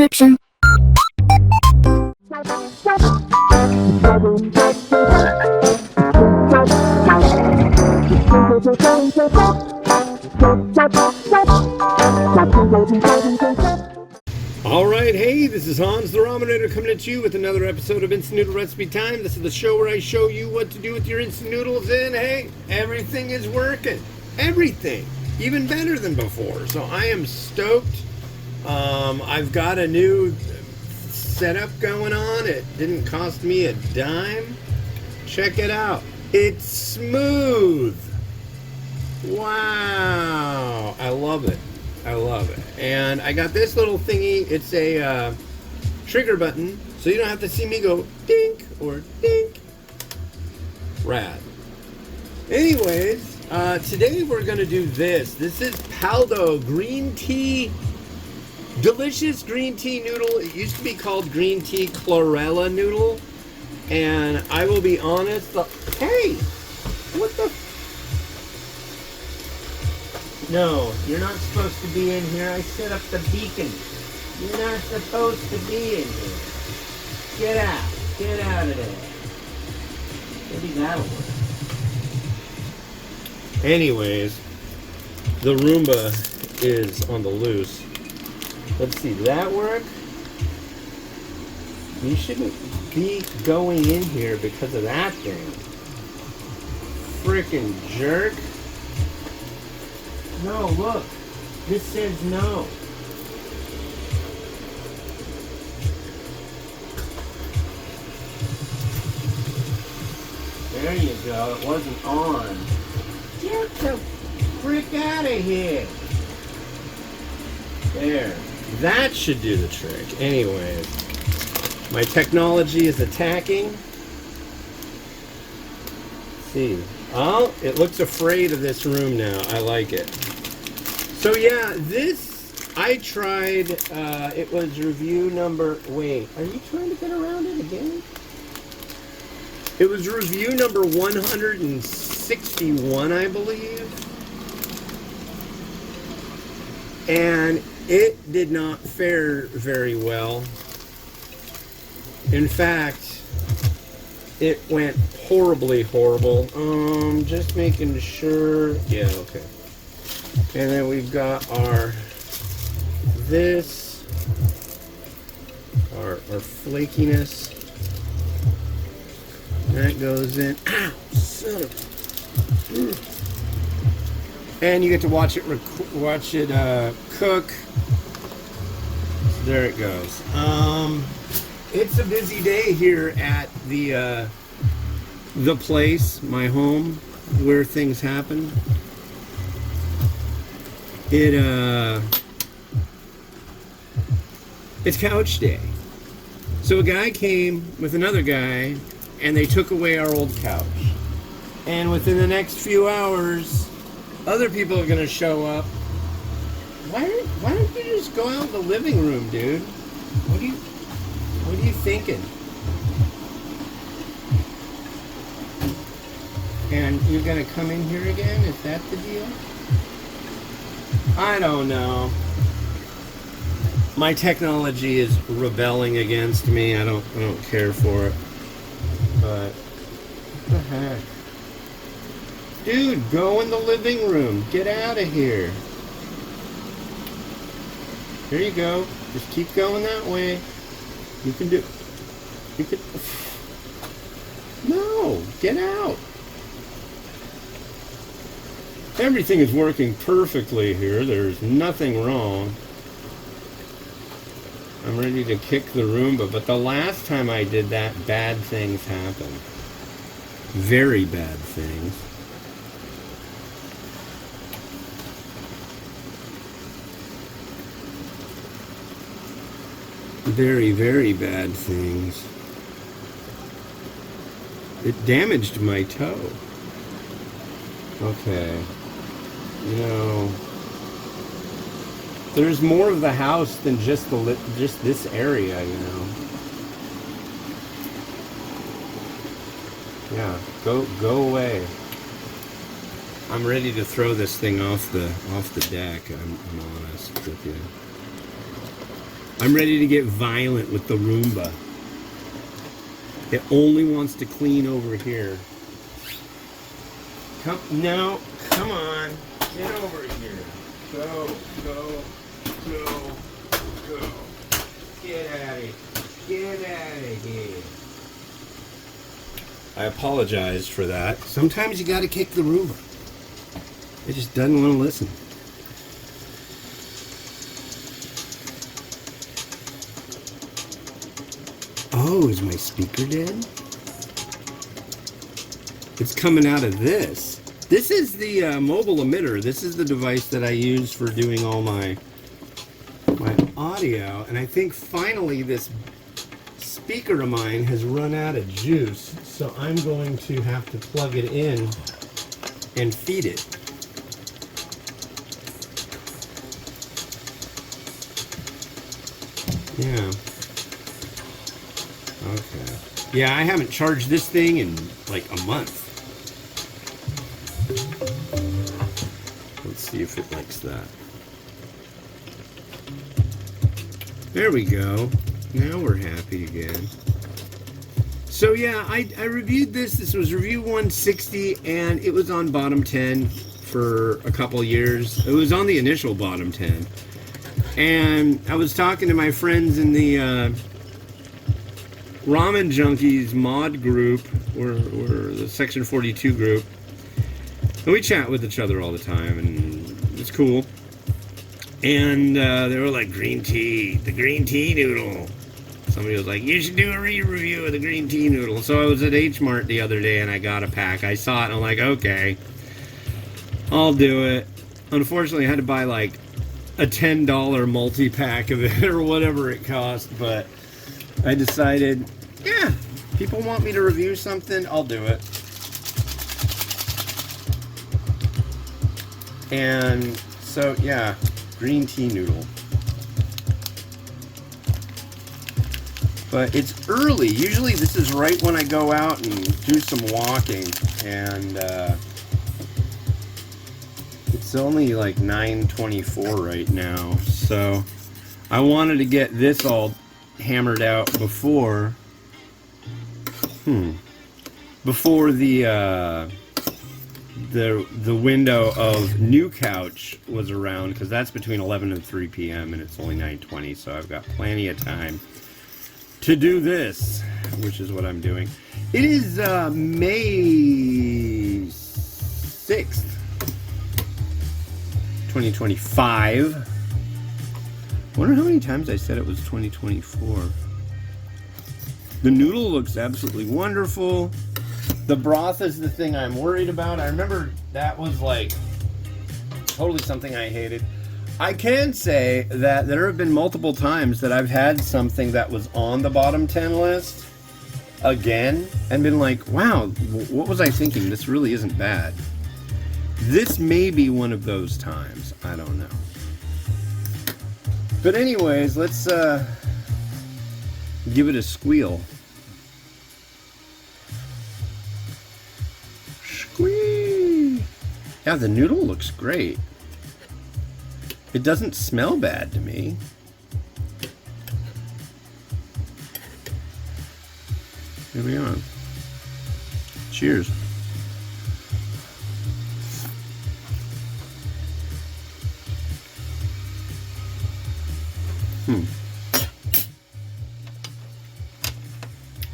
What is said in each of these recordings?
description. Alright, hey, this is Hans the Ramen coming at you with another episode of Instant Noodle Recipe Time. This is the show where I show you what to do with your instant noodles, and hey, everything is working. Everything. Even better than before. So I am stoked. I've got a new setup going on. It didn't cost me a dime. Check it out. It's smooth. Wow. I love it. I love it. And I got this little thingy. It's a trigger button, so you don't have to see me go dink or dink. Rad. Anyways, today we're going to do this. This is Paldo green tea. Delicious green tea noodle. It used to be called green tea chlorella noodle. And I will be honest. Hey! What the... No, you're not supposed to be in here. I set up the beacon. You're not supposed to be in here. Get out. Get out of there. Maybe that'll work. Anyways, the Roomba is on the loose. Let's see, did that work? You shouldn't be going in here because of that thing. Frickin' jerk. No, look. This says no. There you go. It wasn't on. Get the frick out of here. There. That should do the trick. Anyways. My technology is attacking. Let's see. Oh, it looks afraid of this room now. I like it. So yeah, this I tried. It was review number. Wait, are you trying to get around it again? It was review number 161, I believe, and it did not fare very well. In fact, it went horribly horrible. Just making sure. Yeah, okay. And then we've got our flakiness. That goes in. Ow, son of a... And you get to watch it cook. There it goes. It's a busy day here at the place, my home, where things happen. It's couch day. So a guy came with another guy, and they took away our old couch. And within the next few hours, other people are going to show up. Why don't you just go out in the living room, dude? What are you thinking? And you're going to come in here again? Is that the deal? I don't know. My technology is rebelling against me. I don't care for it. But what the heck? Dude, go in the living room. Get out of here. There you go. Just keep going that way. You can do... You can... No! Get out! Everything is working perfectly here. There's nothing wrong. I'm ready to kick the Roomba, but the last time I did that, bad things happened. Very bad things. Very, very bad things. It damaged my toe. Okay. You know, there's more of the house than just this area, you know. Yeah, go away. I'm ready to throw this thing off the deck. I'm honest with you. I'm ready to get violent with the Roomba. It only wants to clean over here. Come on. Get over here. Go. Get out of here. I apologize for that. Sometimes you gotta kick the Roomba. It just doesn't want to listen. Oh, is my speaker dead? It's coming out of this. This is the mobile emitter. This is the device that I use for doing all my audio. And I think finally this speaker of mine has run out of juice. So I'm going to have to plug it in and feed it. Yeah. Okay. Yeah, I haven't charged this thing in like a month. Let's see if it likes that. There we go. Now we're happy again. So yeah, I reviewed this. This was review 160, and it was on bottom 10 for a couple years. It was on the initial bottom 10. And I was talking to my friends in the Ramen Junkies mod group, or the Section 42 group. And we chat with each other all the time, and it's cool. And they were like, green tea, the green tea noodle. Somebody was like, you should do a re-review of the green tea noodle. So I was at H Mart the other day, and I got a pack. I saw it, and I'm like, okay, I'll do it. Unfortunately, I had to buy like a $10 multi-pack of it, or whatever it cost, but I decided, yeah, people want me to review something, I'll do it. And so, yeah, green tea noodle. But it's early. Usually this is right when I go out and do some walking. And it's only like 9:24 right now. So I wanted to get this all hammered out before the window of new couch was around, because that's between 11 and 3 p.m. and it's only 9:20, so I've got plenty of time to do this, which is what I'm doing. It is May 6th, 2025. I wonder how many times I said it was 2024. The noodle looks absolutely wonderful. The broth is the thing I'm worried about. I remember that was like totally something I hated. I can say that there have been multiple times that I've had something that was on the bottom 10 list again and been like, wow, what was I thinking? This really isn't bad. This may be one of those times. I don't know. But anyways, let's give it a squeal. Squee! Yeah, the noodle looks great. It doesn't smell bad to me. Here we are. Cheers.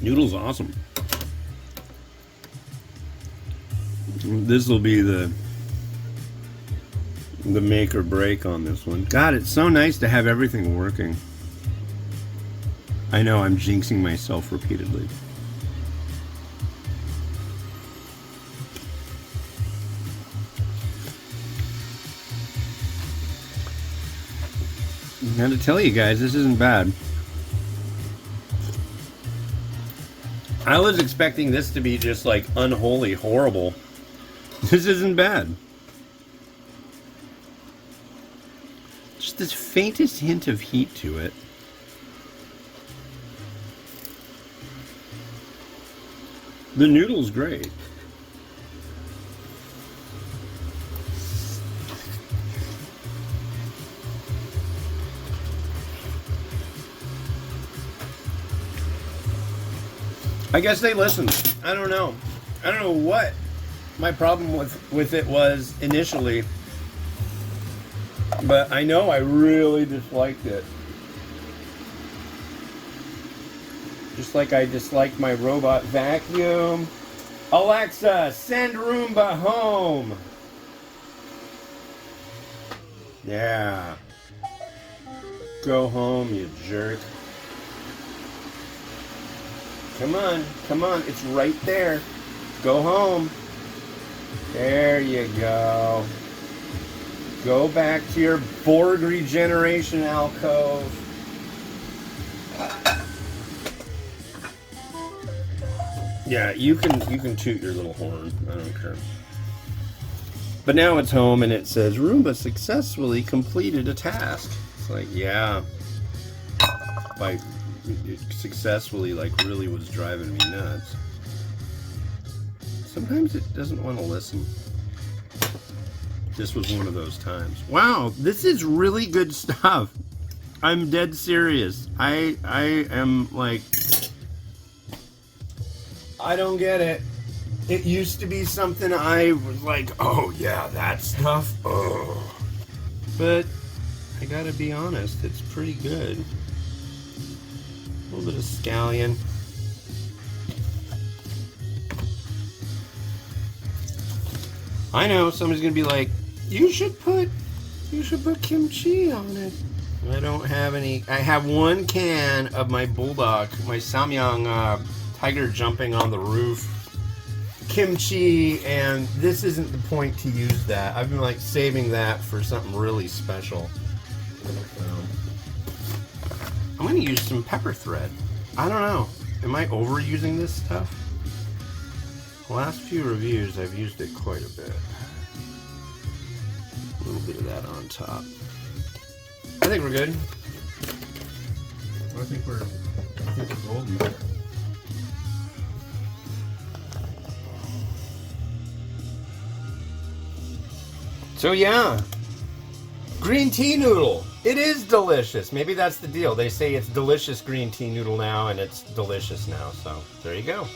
Noodle's awesome. This will be the make or break on this one. God, it's so nice to have everything working. I know I'm jinxing myself repeatedly. Now to tell you guys, this isn't bad. I was expecting this to be just like unholy horrible. This isn't bad. Just this faintest hint of heat to it. The noodle's great. I guess they listened. I don't know. I don't know what my problem with it was initially, but I know I really disliked it. Just like I disliked my robot vacuum. Alexa, send Roomba home. Yeah. Go home, you jerk. Come on, come on, it's right there. Go home. There you go. Go back to your Borg regeneration alcove. Yeah, you can toot your little horn. I don't care. But now it's home and it says Roomba successfully completed a task. It's like, yeah. Like, it successfully, like, really was driving me nuts. Sometimes it doesn't want to listen. This was one of those times. Wow, this is really good stuff. I'm dead serious. I am like, I don't get it. It used to be something I was like, oh yeah, that stuff. Oh. But I gotta be honest, it's pretty good. A little bit of scallion. I know somebody's gonna be like, you should put kimchi on it. I don't have any. I have one can of my bulldog, my Samyang tiger jumping on the roof kimchi, and this isn't the point to use that. I've been like saving that for something really special. I'm gonna use some pepper thread. I don't know. Am I overusing this stuff? The last few reviews, I've used it quite a bit. A little bit of that on top. I think we're good. I think we're golden. So yeah, green tea noodle. It is delicious. Maybe that's the deal. They say it's delicious green tea noodle now, and it's delicious now. So there you go.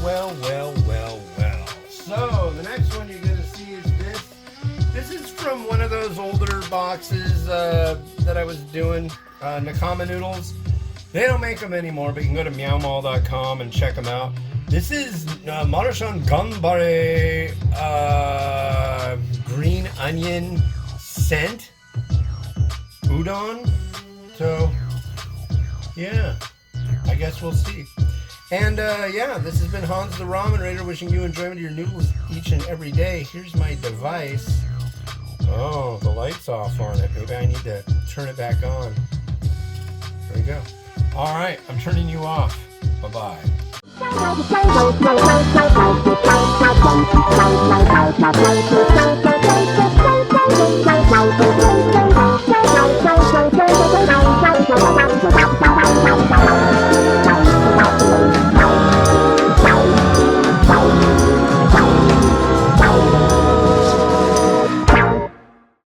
Well. So, the next one you're going to see is this. This is from one of those older boxes that I was doing, Nakama Noodles. They don't make them anymore, but you can go to meowmall.com and check them out. This is Marashan Ganbare green onion scent udon. So, yeah, I guess we'll see. And yeah, this has been Hans the Ramen Raider wishing you enjoyment of your noodles each and every day. Here's my device. Oh, the light's off on it. Maybe I need to turn it back on. There we go. All right, I'm turning you off. Bye-bye.